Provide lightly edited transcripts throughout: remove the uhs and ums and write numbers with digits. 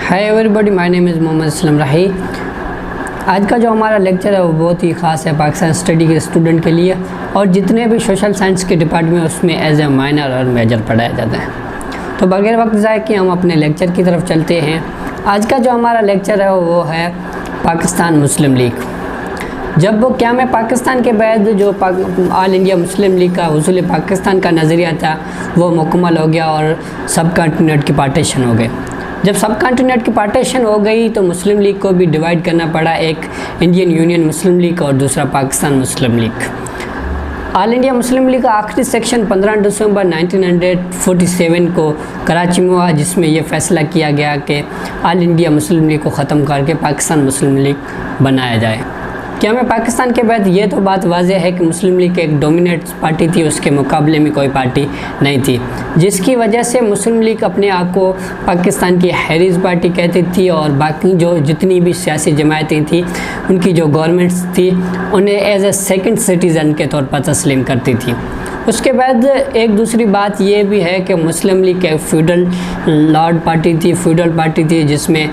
Hi everybody, my name is Mohammad Aslam Rahi. आज का जो हमारा लेक्चर है वो बहुत ही ख़ास है पाकिस्तान स्टडी के स्टूडेंट के लिए, और जितने भी सोशल साइंस के डिपार्टमेंट में उसमें एज ए माइनर और मेजर पढ़ाया जाता है। तो बगैर वक्त ज़ाय कि हम अपने लेक्चर की तरफ चलते हैं। आज का जो हमारा लेक्चर है वो है पाकिस्तान मुस्लिम लीग। जब वो क़याम पाकिस्तान के बाद जो ऑल इंडिया मुस्लिम लीग का हुसूल पाकिस्तान का नज़रिया था वो मुकम्मल हो गया और सब कॉन्टिनेंट की पार्टीशन हो गए। जब सब कॉन्टिनेंट की पार्टीशन हो गई तो मुस्लिम लीग को भी डिवाइड करना पड़ा, एक इंडियन यूनियन मुस्लिम लीग और दूसरा पाकिस्तान मुस्लिम लीग। ऑल इंडिया मुस्लिम लीग का आखिरी सेक्शन 15 दिसंबर 1947 को कराची में हुआ, जिसमें यह फ़ैसला किया गया कि ऑल इंडिया मुस्लिम लीग को ख़त्म करके पाकिस्तान मुस्लिम लीग बनाया जाए। क्या में पाकिस्तान के बाद ये तो बात वाज़ेह है कि मुस्लिम लीग एक डोमिनेट पार्टी थी, उसके मुकाबले में कोई पार्टी नहीं थी, जिसकी वजह से मुस्लिम लीग अपने आप को पाकिस्तान की हैरिस पार्टी कहती थी, और बाकी जो जितनी भी सियासी जमायतें थी उनकी जो गवर्नमेंट्स थी उन्हें एज ए सेकंड सिटीज़न के तौर पर तस्लीम करती थी। उसके बाद एक दूसरी बात ये भी है कि मुस्लिम लीग एक फ्यूडल लॉर्ड पार्टी थी, फ्यूडल पार्टी थी जिसमें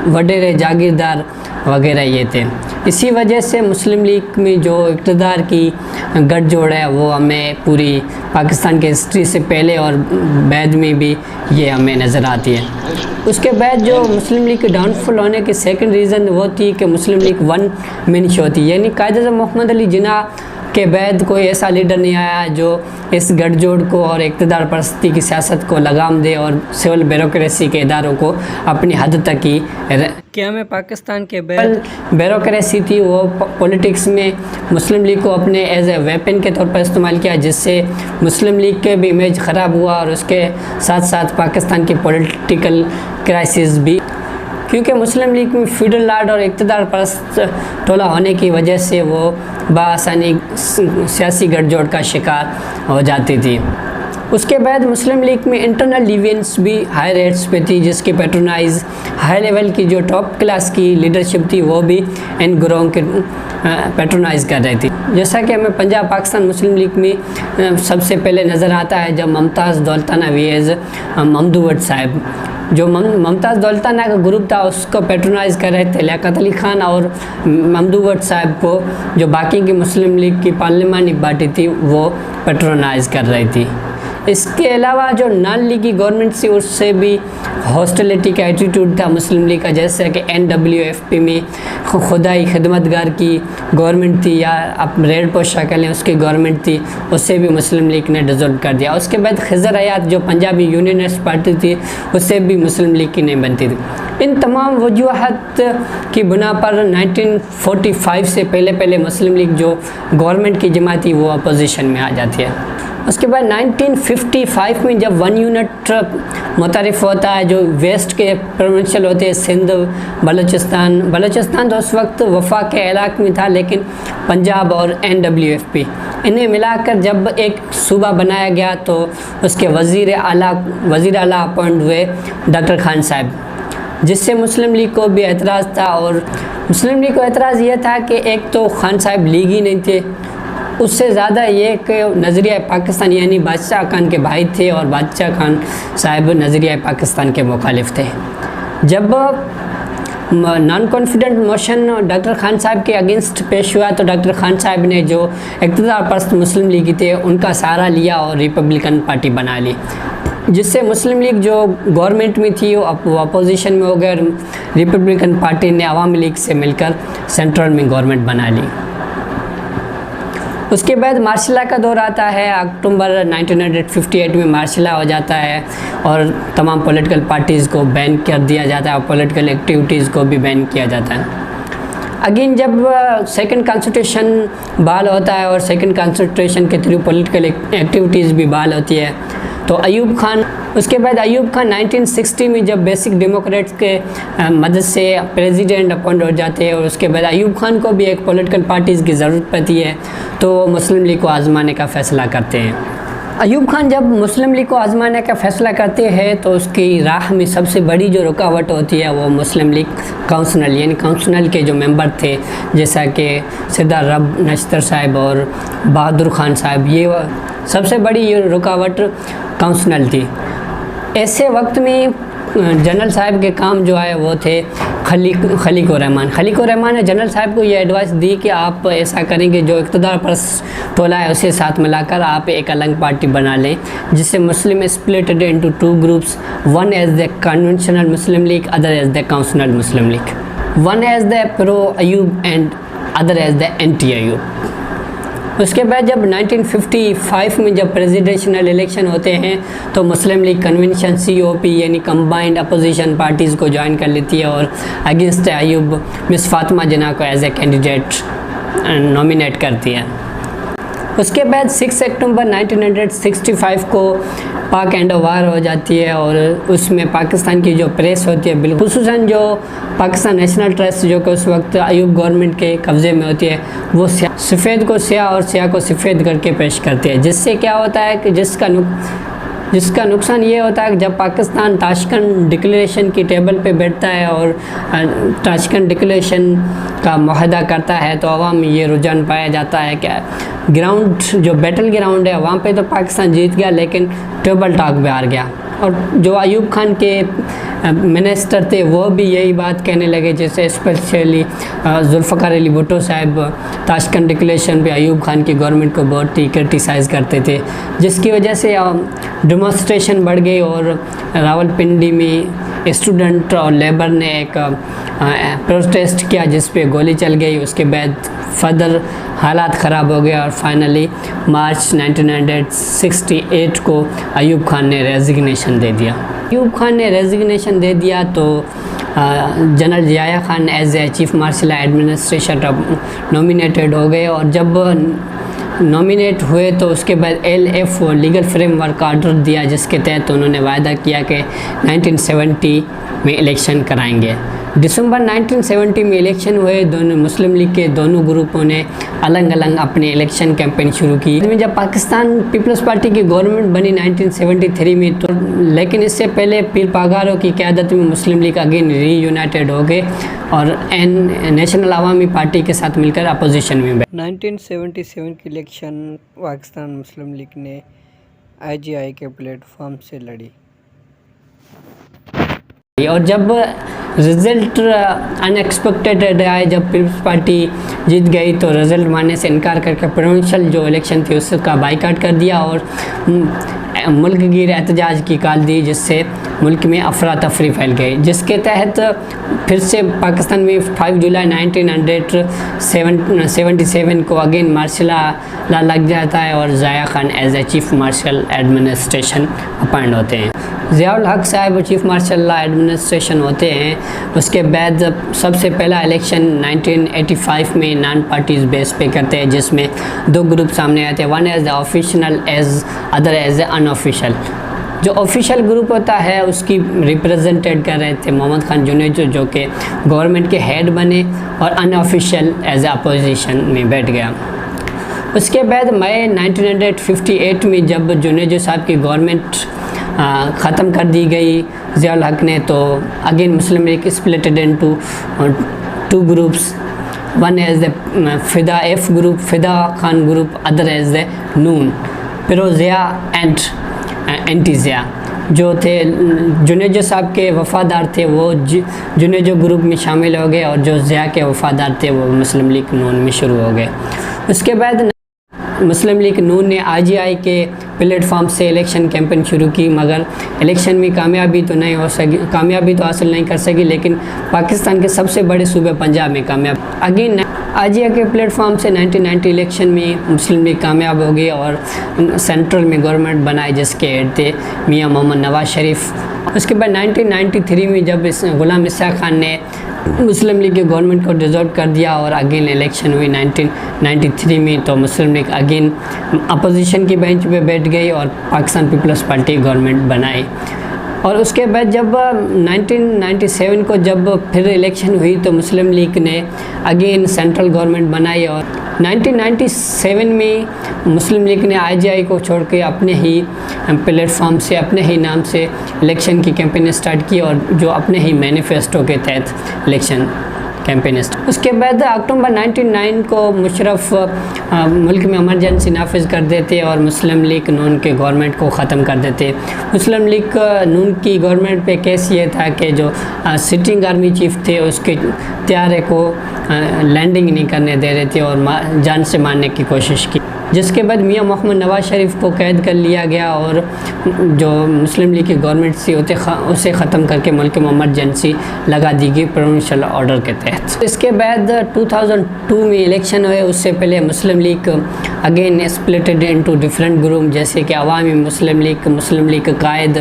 वडेरे जागीरदार वगैरह ये थे। इसी वजह से मुस्लिम लीग में जो इक़्तिदार की गठजोड़ है वो हमें पूरी पाकिस्तान के हिस्ट्री से पहले और बाद में भी ये हमें नज़र आती है। उसके बाद जो मुस्लिम लीग के डाउनफॉल होने के सेकंड रीज़न वो थी कि मुस्लिम लीग वन मैन शो थी, यानी कायद-ए-आज़म मोहम्मद अली जिन्ना के बाद कोई ऐसा लीडर नहीं आया जो इस गठजोड़ को और इक़्तिदार परस्ती की सियासत को लगाम दे और सिविल ब्यूरोक्रेसी के इदारों को अपनी हद तक ही। क्या में पाकिस्तान के बाद ब्यूरोक्रेसी थी वो पॉलिटिक्स में मुस्लिम लीग को अपने एज ए वेपन के तौर पर इस्तेमाल किया, जिससे मुस्लिम लीग के भी इमेज ख़राब हुआ और उसके साथ साथ पाकिस्तान की पॉलिटिकल क्राइसिस भी, क्योंकि मुस्लिम लीग में फ्यूडल लॉर्ड और इक़्तिदार परस्त टोला होने की वजह से वो बआसानी सियासी गठजोड़ का शिकार हो जाती थी। उसके बाद मुस्लिम लीग में इंटरनल डिविजन्स भी हाई रेट्स पे थी, जिसके पेट्रोनाइज हाई लेवल की जो टॉप क्लास की लीडरशिप थी वो भी इन ग्रोह के पेट्रोनाइज कर रही थी। जैसा कि हमें पंजाब पाकिस्तान मुस्लिम लीग में सबसे पहले नज़र आता है जब मुमताज़ दौलताना वेज ममदूद साहब, जो मुमताज़ दौलताना का ग्रुप था उसको पेट्रोनाइज़ कर रहे थे लियाकत अली खान और ममदूद साहब को, जो बाकी की मुस्लिम लीग की पार्लिमानी पार्टी थी वो पेट्रोनाइज़ कर रही थी। इसके अलावा जो नॉन लीगी गवर्नमेंट थी उससे भी हॉस्टिलिटी का एटीट्यूड था मुस्लिम लीग का, जैसे कि NWFP में खुदाई खिदमतगार की गवर्नमेंट थी, या आप रेड पोशा कह लें उसकी गवर्नमेंट थी, उससे भी मुस्लिम लीग ने डिसॉल्व कर दिया। उसके बाद खिज़र हयात जो पंजाबी यूनियनिस्ट पार्टी थी उससे भी मुस्लिम लीग की नहीं बनती थी। इन तमाम वजूहात की बुना पर 1945 से पहले मुस्लिम लीग जो गवर्नमेंट की जमात थी वो अपोजिशन में आ जाती है। उसके बाद 1955 में जब वन यूनिट मुतारिफ होता है, जो वेस्ट के प्रोविंशियल होते हैं, सिंध, बलूचिस्तान तो उस वक्त वफाक के इलाक़े में था, लेकिन पंजाब और NWFP इन्हें मिलाकर जब एक सूबा बनाया गया तो उसके वज़ीर आला अपॉइंट हुए डॉक्टर खान साहब, जिससे मुस्लिम लीग को भी एतराज़ था। और मुस्लिम लीग को एतराज़ ये था कि एक तो खान साहब लीग ही नहीं थे, उससे ज़्यादा ये कि नज़रिया पाकिस्तान यानी बादशाह खान के भाई थे और बादशाह खान साहब नज़रिया पाकिस्तान के मुखालिफ थे। जब non confident motion doctor Khan साहब के अगेंस्ट पेश हुआ तो डॉक्टर खान साहब ने जो इक़्तिदार परस्त मुस्लिम लीग थे उनका सहारा लिया और रिपब्लिकन पार्टी बना ली, जिससे मुस्लिम लीग जो गवर्नमेंट में थी वो अपोजिशन में हो गए। रिपब्लिकन पार्टी ने अवामी लीग से मिलकर सेंट्रल में गवर्नमेंट बना ली। उसके बाद मार्शल लॉ का दौर आता है। अक्टूबर 1958 में मार्शल लॉ हो जाता है और तमाम पॉलिटिकल पार्टीज़ को बैन कर दिया जाता है और पॉलिटिकल एक्टिविटीज़ को भी बैन किया जाता है। अगेन जब सेकंड कॉन्स्टिट्यूशन बहाल होता है और सेकंड कॉन्स्टिट्यूशन के थ्रू पॉलिटिकल एक्टिविटीज़ भी बहाल होती है तो अयूब खान, उसके बाद अयूब खान 1960 में जब बेसिक डेमोक्रेट्स के मदद से प्रेसिडेंट अपॉइंट हो जाते हैं, और उसके बाद अयूब खान को भी एक पॉलिटिकल पार्टीज़ की ज़रूरत पड़ती है तो मुस्लिम लीग को आज़माने का फ़ैसला करते हैं। अयूब खान जब मुस्लिम लीग को आज़माने का फ़ैसला करते हैं तो उसकी राह में सबसे बड़ी जो रुकावट होती है वो मुस्लिम लीग काउंसिल यानी काउंसिल के जो मेंबर थे, जैसा कि सरदार रब नश्तर साहब और बहादुर खान साहब, ये सबसे बड़ी रुकावट काउंसिल थी। ऐसे वक्त में जनरल साहब के काम जो है वो थे खलीक उर रहमान ने जनरल साहब को ये एडवाइस दी कि आप ऐसा करें कि जो इक़्तिदार पर टोला है उसे साथ मिलाकर आप एक अलग पार्टी बना लें, जिससे Muslim splitted into 2 groups, one as the conventional Muslim League, other as the Council Muslim League, one as the pro Ayub and other as the anti Ayub. उसके बाद जब 1955 में जब प्रेसिडेंशियल इलेक्शन होते हैं तो मुस्लिम लीग कन्वेंशन COP यानी कंबाइंड अपोजिशन पार्टीज़ को ज्वाइन कर लेती है और अगेंस्ट अयूब मिस फातिमा जिन्ना को एज ए कैंडिडेट नॉमिनेट करती है। उसके बाद 6 अक्टूबर 1965 को पाक एंड वार हो जाती है और उसमें पाकिस्तान की जो प्रेस होती है बिल्कुल खुसूसन जो पाकिस्तान नेशनल ट्रस्ट जो कि उस वक्त अयूब गवर्नमेंट के कब्ज़े में होती है वो सफ़ेद को स्याह और स्याह को सफ़ेद करके पेश करती है, जिससे क्या होता है कि जिसका नुकसान ये होता है कि जब पाकिस्तान ताशकंद डिक्लेरेशन की टेबल पे बैठता है और ताशकंद डिक्लेरेशन का मुआहदा करता है तो अवाम में ये रुझान पाया जाता है कि ग्राउंड जो बैटल ग्राउंड है वहाँ पे तो पाकिस्तान जीत गया लेकिन टेबल टॉक पे हार गया। और जो अयूब खान के मिनिस्टर थे वो भी यही बात कहने लगे, जैसे स्पेशली जुल्फ़िकार अली भुट्टो साहब ताशकंद डिक्लेरेशन पे अयूब खान की गवर्नमेंट को बहुत ही क्रिटिसाइज़ करते थे, जिसकी वजह से डेमोन्स्ट्रेशन बढ़ गई और रावलपिंडी में स्टूडेंट और लेबर ने एक प्रोटेस्ट किया जिस पे गोली चल गई। उसके बाद फर्दर हालात ख़राब हो गए और फाइनली मार्च 1968 को अयूब खान ने रेजिग्नेशन दे दिया। अयूब खान ने रेजिग्नेशन दे दिया तो general Zia Khan as a chief martial administration nominated हो गए और जब नॉमिनेट हुए तो उसके बाद LF लीगल फ्रेमवर्क ऑर्डर दिया जिसके तहत उन्होंने वायदा किया कि 1970 में इलेक्शन कराएंगे। दिसंबर 1970 में इलेक्शन हुए, दोनों मुस्लिम लीग के दोनों ग्रुपों ने अलग अलग अपने इलेक्शन कैंपेन शुरू की। जब पाकिस्तान पीपल्स पार्टी की गवर्नमेंट बनी 1973 में तो लेकिन इससे पहले पीर पागारों की क़यादत में मुस्लिम लीग अगेन रीयूनाइटेड हो गए और नेशनल अवामी पार्टी के साथ मिलकर अपोजिशन में बैठे। 1977 की इलेक्शन पाकिस्तान मुस्लिम लीग ने IGI के प्लेटफॉर्म से लड़ी और जब रिज़ल्ट अनएक्सपेक्टेड आए, जब पीपल्स पार्टी जीत गई तो रिज़ल्ट मानने से इनकार करके प्रेसिडेंशियल जो इलेक्शन थी उसका बाइकाट कर दिया और मुल्क गिर एहतजाज की कॉल दी, जिससे मुल्क में अफरा तफरी फैल गई, जिसके तहत फिर से पाकिस्तान में 5 जुलाई 1977 को अगेन मार्शल लॉ लग जाता है और Zia Khan as a chief martial administration appoint होते हैं। ज़ियाउल हक साहब चीफ मार्शल लॉ एडमिनिस्ट्रेशन होते हैं। उसके बाद सबसे पहला इलेक्शन 1985 में नॉन पार्टीज़ बेस पे करते हैं, जिसमें 2 ग्रुप सामने आते हैं, one as the official as other as a unofficial. जो ऑफिशियल ग्रुप होता है उसकी रिप्रेजेंटेड कर रहे थे मोहम्मद खान जुनेजो जो कि गवर्नमेंट के हेड बने और अनऑफिशियल एज ए अपोजिशन में बैठ गया। उसके बाद मई 1958 में जब जुनेजो साहब की गवर्नमेंट ख़त्म कर दी गई ज़ियाउल हक ने, तो again Muslim League splitted into 2 groups, one as the Fida F group, Fida Khan group, other as the Noon, pro Zia and anti Zia. जो थे जुनेजो साहब के वफ़ादार थे वो जुनेजो ग्रुप में शामिल हो गए और जो ज़िया के वफ़ादार थे वो मुस्लिम लीग नून में शुरू हो गए। उसके बाद मुस्लिम लीग नून ने IGI के प्लेटफॉर्म से इलेक्शन कैंपेन शुरू की, मगर इलेक्शन में कामयाबी तो हासिल नहीं कर सकी, लेकिन पाकिस्तान के सबसे बड़े सूबे पंजाब में कामयाब। अगेन IGI के प्लेटफॉर्म से 1990 इलेक्शन में मुस्लिम लीग कामयाब हो गई और सेंट्रल में गवर्नमेंट बनाई जिसके हेड थे मियाँ मोहम्मद नवाज शरीफ। उसके बाद 1993 में जब गुलाम इसहाक़ खान ने मुस्लिम लीग की गवर्नमेंट को डिसॉल्व कर दिया और अगेन इलेक्शन हुई 1993 में, तो मुस्लिम लीग अगेन अपोजिशन की बेंच पे बैठ गई और पाकिस्तान पीपल्स पार्टी गवर्नमेंट बनाई। और उसके बाद जब 1997 को जब फिर इलेक्शन हुई तो मुस्लिम लीग ने अगेन सेंट्रल गवर्नमेंट बनाई और 1997 में मुस्लिम लीग ने IGI को छोड़ के अपने ही प्लेटफॉर्म से अपने ही नाम से इलेक्शन की कैंपेन स्टार्ट की और जो अपने ही मैनिफेस्टो के तहत इलेक्शन کیمپین. اس کے بعد اکتوبر 1999 کو مشرف ملک میں ایمرجنسی نافذ کر دیتے اور مسلم لیگ نون کے گورنمنٹ کو ختم کر دیتے. مسلم لیگ نون کی گورنمنٹ پہ کیس یہ تھا کہ جو سٹنگ آرمی چیف تھے اس کے طیارے کو لینڈنگ نہیں کرنے دے رہے تھے اور جان سے مارنے کی کوشش کی، جس کے بعد میاں محمد نواز شریف کو قید کر لیا گیا اور جو مسلم لیگ کی گورنمنٹ تھی اسے ختم کر کے ملک میں ایمرجنسی لگا دی گئی پروونشل آرڈر کے تحت. اس کے بعد 2002 میں الیکشن ہوئے. اس سے پہلے Muslim League again splitted into different group, جیسے کہ عوامی مسلم لیگ قائد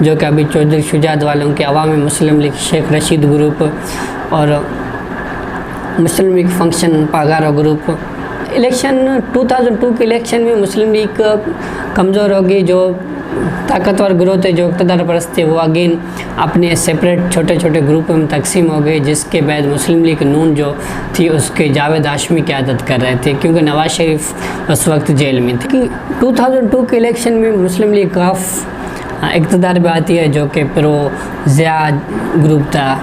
جو کہ ابھی چودھری شجاعت والوں کے، عوامی مسلم لیگ شیخ رشید گروپ اور مسلم لیگ فنکشن پاگارو گروپ. الیکشن 2002 کے الیکشن میں مسلم لیگ کمزور ہوگی. جو طاقتور گروہ تھے، جو اقتدار پرست تھے، وہ اگین اپنے سیپریٹ چھوٹے چھوٹے گروپوں میں تقسیم ہو گئے، جس کے بعد مسلم لیگ نون جو تھی اس کے جاوید ہاشمی قیادت کر رہے تھے کیونکہ نواز شریف اس وقت جیل میں تھے. 2002 کے الیکشن میں مسلم لیگ کاف اقتدار پہ آتی ہے جو کہ پرو ضیاء گروپ تھا